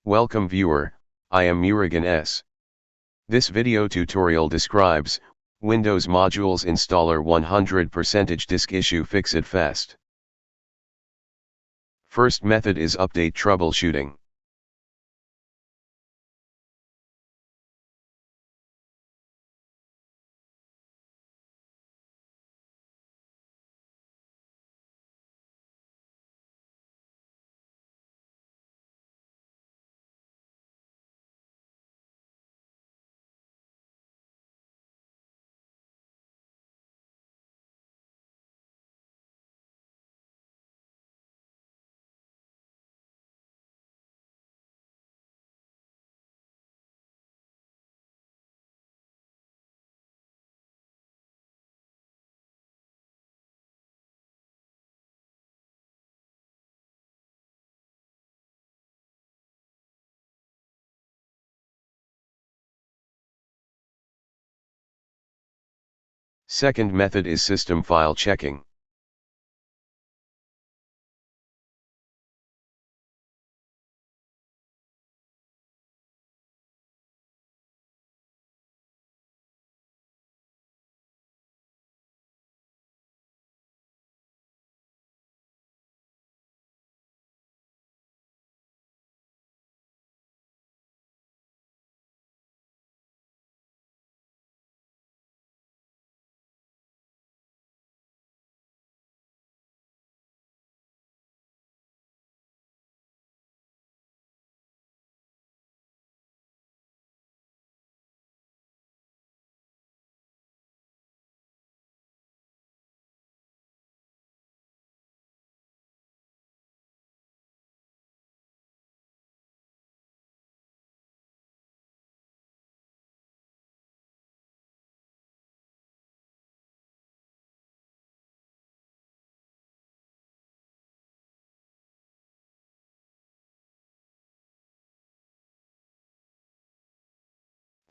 Welcome viewer, I am Murugan S. This video tutorial describes Windows Modules Installer 100% Disk Issue Fix It Fast. First method is Update Troubleshooting. Second method is System File Checking.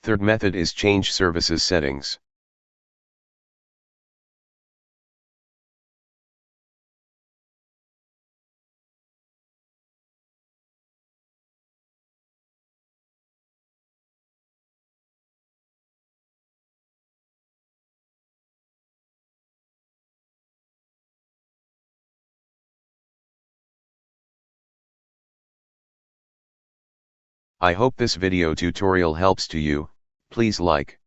Third method is Change Services Settings. I hope this video tutorial helps to you. Please like,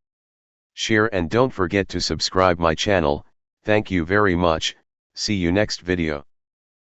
share and don't forget to subscribe my channel. Thank you very much. See you next video.